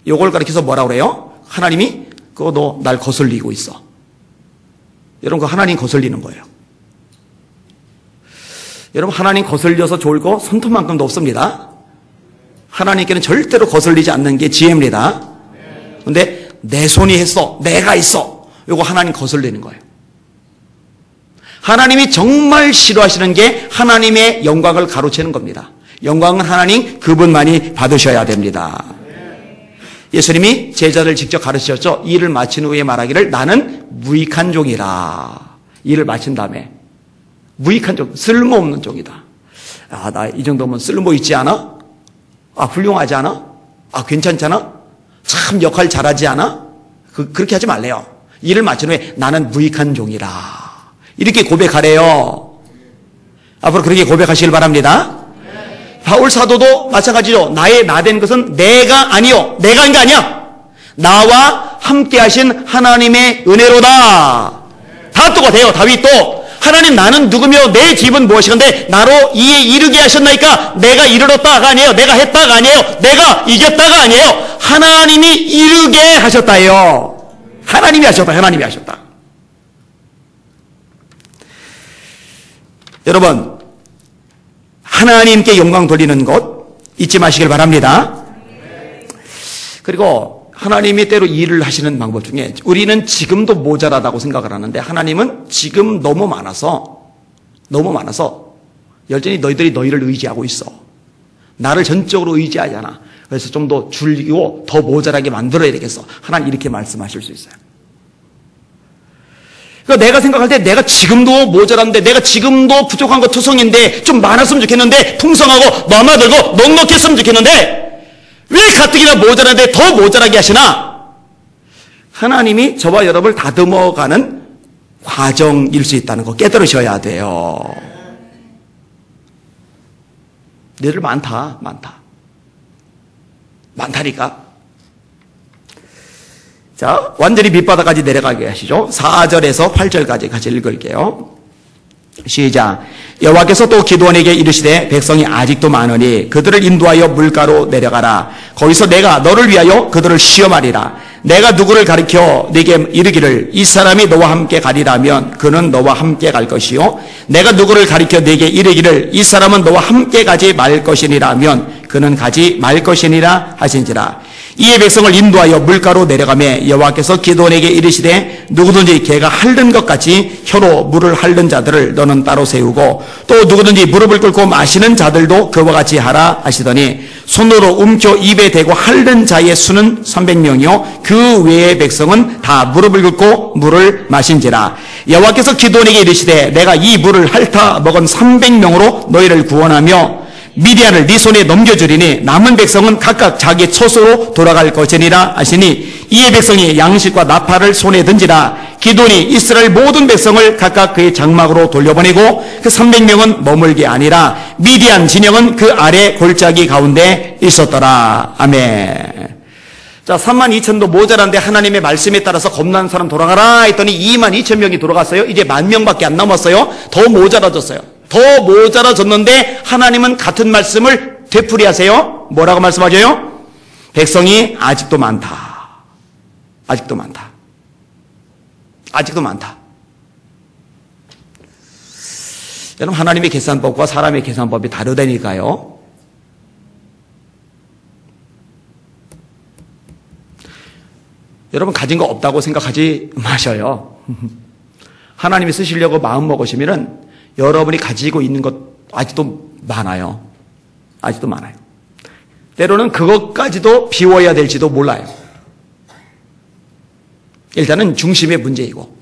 요걸 가리켜서 뭐라 그래요? 하나님이 그거 너 날 거슬리고 있어. 여러분 그 하나님 거슬리는 거예요. 여러분 하나님 거슬려서 좋을 거 손톱만큼도 없습니다. 하나님께는 절대로 거슬리지 않는 게 지혜입니다. 근데 내 손이 했어. 내가 있어. 요거 하나님 거슬리는 거예요. 하나님이 정말 싫어하시는 게 하나님의 영광을 가로채는 겁니다. 영광은 하나님 그분만이 받으셔야 됩니다. 예수님이 제자들 직접 가르치셨죠. 일을 마친 후에 말하기를 나는 무익한 종이라. 일을 마친 다음에 무익한 종, 쓸모없는 종이다. 나 이 정도면 쓸모 있지 않아? 훌륭하지 않아? 괜찮잖아? 참 역할 잘하지 않아? 그렇게 하지 말래요. 일을 마친 후에 나는 무익한 종이라. 이렇게 고백하래요. 앞으로 그렇게 고백하시길 바랍니다. 바울 사도도 마찬가지죠. 나의 나된 것은 내가 아니요. 내가 한 게 아니야. 나와 함께 하신 하나님의 은혜로다. 다 똑같아요. 다윗도 하나님 나는 누구며 내 집은 무엇이건데 나로 이에 이르게 하셨나이까. 내가 이르렀다가 아니에요. 내가 했다가 아니에요. 내가 이겼다가 아니에요. 하나님이 이르게 하셨다예요. 하나님이 하셨다. 하나님이 하셨다. 여러분 하나님께 영광 돌리는 것 잊지 마시길 바랍니다. 그리고 하나님이 때로 일을 하시는 방법 중에 우리는 지금도 모자라다고 생각을 하는데 하나님은 지금 너무 많아서 너무 많아서 여전히 너희들이 너희를 의지하고 있어. 나를 전적으로 의지하지 않아. 그래서 좀 더 줄이고 더 모자라게 만들어야 되겠어. 하나님 이렇게 말씀하실 수 있어요. 그러니까 내가 생각할 때 내가 지금도 모자란데, 내가 지금도 부족한 거 투성인데 좀 많았으면 좋겠는데, 풍성하고 넘어들고 넉넉했으면 좋겠는데 왜 가뜩이나 모자란데 더 모자라게 하시나? 하나님이 저와 여러분을 다듬어가는 과정일 수 있다는 거 깨달으셔야 돼요. 너희들 많다니까. 자, 완전히 밑바닥까지 내려가게 하시죠. 4절에서 8절까지 같이 읽을게요. 시작. 여호와께서 또 기드온에게 이르시되 백성이 아직도 많으니 그들을 인도하여 물가로 내려가라. 거기서 내가 너를 위하여 그들을 시험하리라. 내가 누구를 가리켜 네게 이르기를 이 사람이 너와 함께 가리라면 그는 너와 함께 갈 것이요, 내가 누구를 가리켜 네게 이르기를 이 사람은 너와 함께 가지 말 것이니라면 그는 가지 말 것이니라 하신지라. 이에 백성을 인도하여 물가로 내려가매 여호와께서 기드온에게 이르시되 누구든지 개가 핥는 것 같이 혀로 물을 핥는 자들을 너는 따로 세우고 또 누구든지 무릎을 꿇고 마시는 자들도 그와 같이 하라 하시더니 손으로 움켜 입에 대고 핥는 자의 수는 300명이요 그 외의 백성은 다 무릎을 꿇고 물을 마신지라. 여호와께서 기드온에게 이르시되 내가 이 물을 핥아 먹은 300명으로 너희를 구원하며 미디안을 네 손에 넘겨주리니 남은 백성은 각각 자기 처소로 돌아갈 것이니라 하시니 이에 백성이 양식과 나팔을 손에 든지라. 기드온이 이스라엘 모든 백성을 각각 그의 장막으로 돌려보내고 그 300명은 머물게 아니라 미디안 진영은 그 아래 골짜기 가운데 있었더라. 아멘. 자, 32,000도 모자란데 하나님의 말씀에 따라서 겁난 사람 돌아가라 했더니 22,000명이 돌아갔어요. 이제 10,000명밖에 안 남았어요. 더 모자라졌어요. 더 모자라졌는데 하나님은 같은 말씀을 되풀이하세요. 뭐라고 말씀하셔요? 백성이 아직도 많다. 아직도 많다. 아직도 많다. 여러분, 하나님의 계산법과 사람의 계산법이 다르다니까요. 여러분, 가진 거 없다고 생각하지 마셔요. 하나님이 쓰시려고 마음 먹으시면은 여러분이 가지고 있는 것 아직도 많아요. 아직도 많아요. 때로는 그것까지도 비워야 될지도 몰라요. 일단은 중심의 문제이고.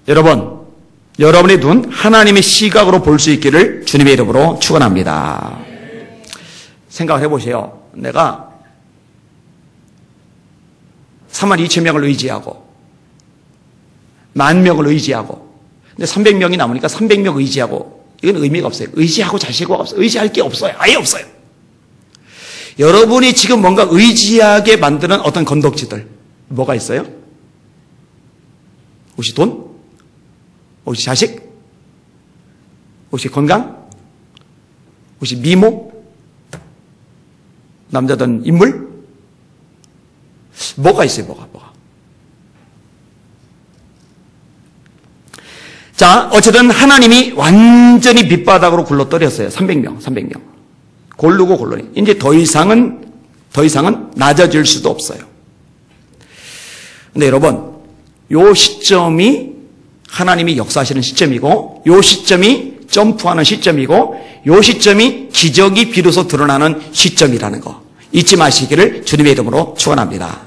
여러분, 여러분의 눈 하나님의 시각으로 볼 수 있기를 주님의 이름으로 축원합니다. 생각을 해보세요. 내가 32,000명을 의지하고 10,000명을 의지하고 근데 300명이 남으니까 300명 의지하고 이건 의미가 없어요. 의지하고 자시고 없어요. 의지할 게 없어요. 아예 없어요. 여러분이 지금 뭔가 의지하게 만드는 어떤 건덕지들 뭐가 있어요? 혹시 돈? 혹시 자식? 혹시 건강? 혹시 미모? 남자든 인물? 뭐가 있어요? 뭐가? 자, 어쨌든 하나님이 완전히 밑바닥으로 굴러떨렸어요. 300명. 고르고 이제 더 이상은 낮아질 수도 없어요. 근데 여러분, 요 시점이 하나님이 역사하시는 시점이고, 요 시점이 점프하는 시점이고, 요 시점이 기적이 비로소 드러나는 시점이라는 거 잊지 마시기를 주님의 이름으로 축원합니다.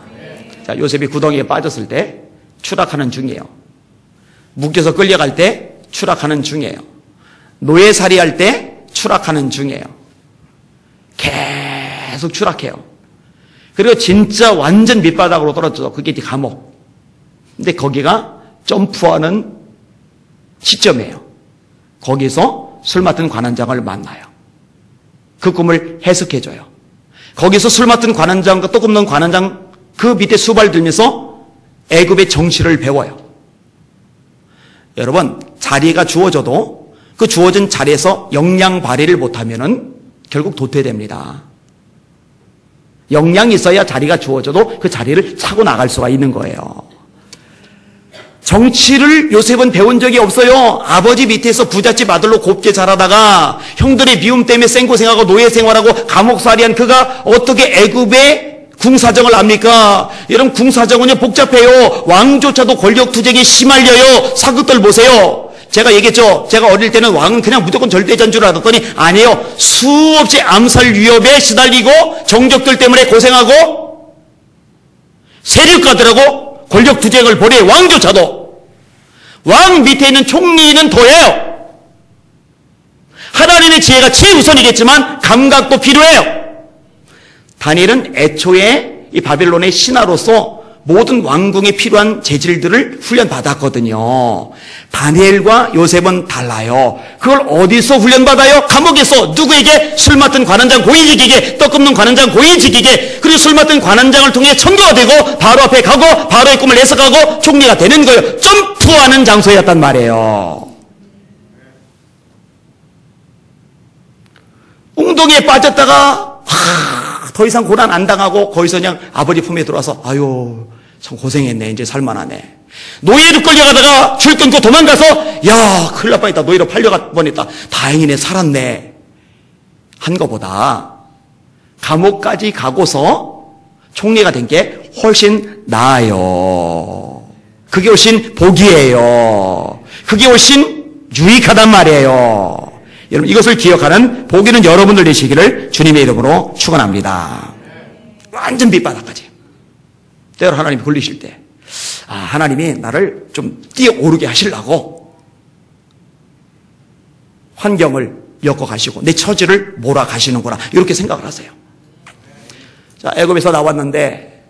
자, 요셉이 구덩이에 빠졌을 때 추락하는 중이에요. 묶여서 끌려갈 때 추락하는 중이에요. 노예살이할 때 추락하는 중이에요. 계속 추락해요. 그리고 진짜 완전 밑바닥으로 떨어져서 그게 이제 감옥. 근데 거기가 점프하는 시점이에요. 거기서 술 맡은 관원장을 만나요. 그 꿈을 해석해줘요. 거기서 술 맡은 관원장과 또 굽는 관원장 그 밑에 수발 들면서 애굽의 정치를 배워요. 여러분, 자리가 주어져도 그 주어진 자리에서 역량 발휘를 못하면은 결국 도태됩니다. 역량이 있어야 자리가 주어져도 그 자리를 차고 나갈 수가 있는 거예요. 정치를 요셉은 배운 적이 없어요. 아버지 밑에서 부잣집 아들로 곱게 자라다가 형들의 미움 때문에 생고생하고 노예 생활하고 감옥살이한 그가 어떻게 애굽의 궁사정을 압니까? 여러분 궁사정은요 복잡해요. 왕조차도 권력투쟁에 시말려요. 사극들 보세요. 제가 얘기했죠. 제가 어릴 때는 왕은 그냥 무조건 절대자인 줄 알았더니 아니에요. 수없이 암살 위협에 시달리고 정적들 때문에 고생하고 세력가들하고 권력투쟁을 벌여요. 왕조차도. 왕 밑에 있는 총리는 더해요. 하나님의 지혜가 최우선이겠지만 감각도 필요해요. 다니엘은 애초에 이 바벨론의 신하로서 모든 왕궁에 필요한 재질들을 훈련받았거든요. 다니엘과 요셉은 달라요. 그걸 어디서 훈련받아요? 감옥에서. 누구에게? 술 맡은 관원장 고위직에게, 떡 굽는 관원장 고위직에게, 그리고 술 맡은 관원장을 통해 청교가 되고 바로 앞에 가고 바로의 꿈을 해석하고 총리가 되는 거예요. 점프하는 장소였단 말이에요. 웅덩이에 빠졌다가 더 이상 고난 안 당하고 거기서 그냥 아버지 품에 들어와서 아유 참 고생했네. 이제 살만하네. 노예로 끌려가다가 줄 끊고 도망가서 야 큰일 날 뻔했다. 노예로 팔려갈 뻔했다. 다행이네. 살았네. 한 거보다 감옥까지 가고서 총리가 된 게 훨씬 나아요. 그게 훨씬 복이에요. 그게 훨씬 유익하단 말이에요. 여러분 이것을 기억하는 복이 있는 여러분들 되시기를 주님의 이름으로 축원합니다. 완전 밑바닥까지. 때로 하나님이 굴리실 때 하나님이 나를 좀 뛰어오르게 하시려고 환경을 엮어가시고 내 처지를 몰아가시는구나 이렇게 생각을 하세요. 자, 애굽에서 나왔는데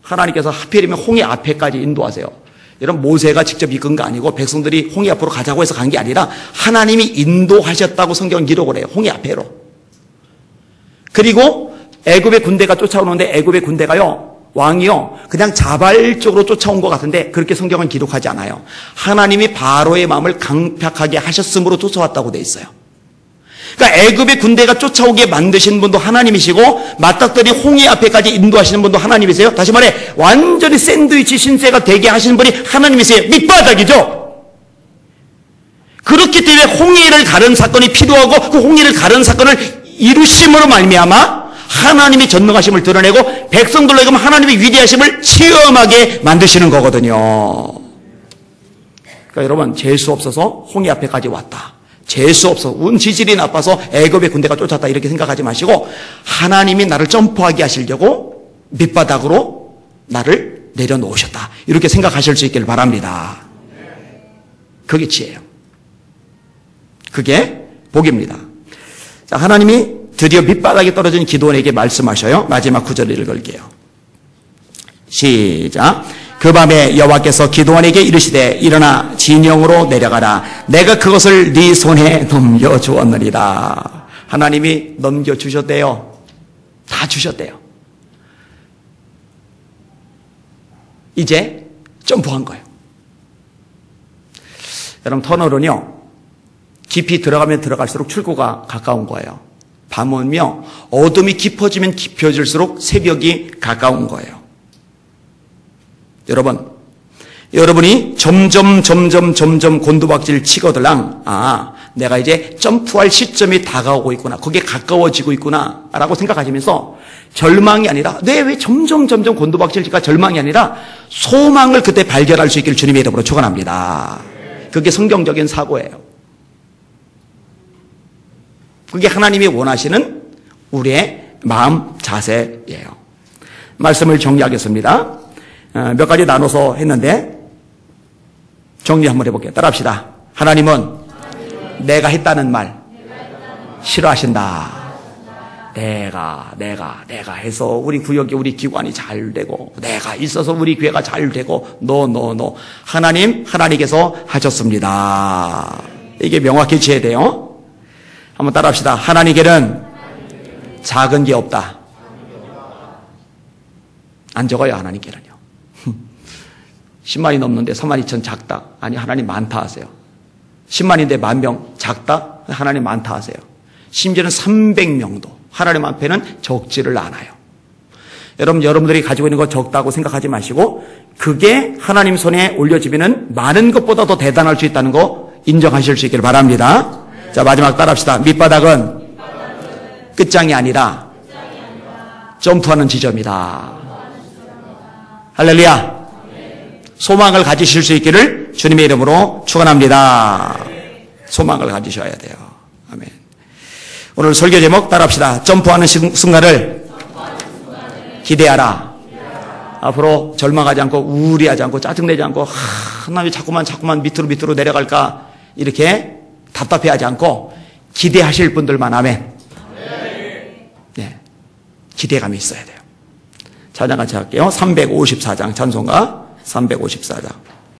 하나님께서 하필이면 홍해 앞에까지 인도하세요. 여러분 모세가 직접 이끈 거 아니고 백성들이 홍해 앞으로 가자고 해서 간 게 아니라 하나님이 인도하셨다고 성경은 기록을 해요. 홍해 앞에로. 그리고 애굽의 군대가 쫓아오는데 애굽의 군대가요. 왕이요. 그냥 자발적으로 쫓아온 것 같은데 그렇게 성경은 기록하지 않아요. 하나님이 바로의 마음을 강팍하게 하셨으므로 쫓아왔다고 돼 있어요. 그러니까 애굽의 군대가 쫓아오게 만드신 분도 하나님이시고 맞닥뜨리 홍해 앞에까지 인도하시는 분도 하나님이세요. 다시 말해 완전히 샌드위치 신세가 되게 하시는 분이 하나님이세요. 밑바닥이죠. 그렇기 때문에 홍해를 가른 사건이 필요하고 그 홍해를 가른 사건을 이루심으로 말미암아 하나님의 전능하심을 드러내고 백성들로 하나님의 위대하심을 체험하게 만드시는 거거든요. 그러니까 여러분 재수 없어서 홍해 앞에까지 왔다. 재수 없어. 지질이 나빠서 애굽의 군대가 쫓았다. 이렇게 생각하지 마시고 하나님이 나를 점프하게 하시려고 밑바닥으로 나를 내려놓으셨다. 이렇게 생각하실 수 있기를 바랍니다. 그게 지혜예요. 그게 복입니다. 자, 하나님이 드디어 밑바닥에 떨어진 기드온에게 말씀하셔요. 마지막 구절을 읽을게요. 시작. 그 밤에 여호와께서 기드온에게 이르시되 일어나 진영으로 내려가라. 내가 그것을 네 손에 넘겨주었느니라. 하나님이 넘겨주셨대요. 다 주셨대요. 이제 점프한 거예요. 여러분 터널은요. 깊이 들어가면 들어갈수록 출구가 가까운 거예요. 밤은요. 어둠이 깊어지면 깊어질수록 새벽이 가까운 거예요. 여러분이 점점 곤두박질 치거들랑 내가 이제 점프할 시점이 다가오고 있구나. 그게 가까워지고 있구나 라고 생각하시면서 절망이 아니라 왜 점점 곤두박질치가 절망이 아니라 소망을 그때 발견할 수 있기를 주님의 이름으로 축원합니다. 그게 성경적인 사고예요. 그게 하나님이 원하시는 우리의 마음 자세예요. 말씀을 정리하겠습니다. 몇 가지 나눠서 했는데 정리 한번 해볼게요. 따라합시다. 하나님은 내가 했다는 말 싫어하신다. 내가 해서 우리 구역이 우리 기관이 잘 되고 내가 있어서 우리 교회가 잘 되고 no. 하나님께서 하셨습니다. 이게 명확히 지어야 돼요. 한번 따라합시다. 하나님께는 작은 게 없다. 안 적어요. 하나님께는요. 10만이 넘는데 3만 2천 작다. 아니 하나님 많다 하세요. 10만인데 10,000명 작다. 하나님 많다 하세요. 심지어는 300명도 하나님 앞에는 적지를 않아요. 여러분들이 가지고 있는 거 적다고 생각하지 마시고 그게 하나님 손에 올려지면은 많은 것보다 더 대단할 수 있다는 거 인정하실 수 있기를 바랍니다. 자, 마지막 따라합시다. 밑바닥은 끝장이 아니라 점프하는 지점이다. 할렐루야. 소망을 가지실 수 있기를 주님의 이름으로 축원합니다. 소망을 가지셔야 돼요. 아멘. 오늘 설교 제목 따라합시다. 점프하는 순간을 기대하라. 앞으로 절망하지 않고 우울해하지 않고 짜증내지 않고 하나님이 자꾸만 밑으로 내려갈까 이렇게 답답해하지 않고 기대하실 분들만 아멘. 네, 기대감이 있어야 돼요. 찬양 같이 할게요. 354장 찬송가 354장.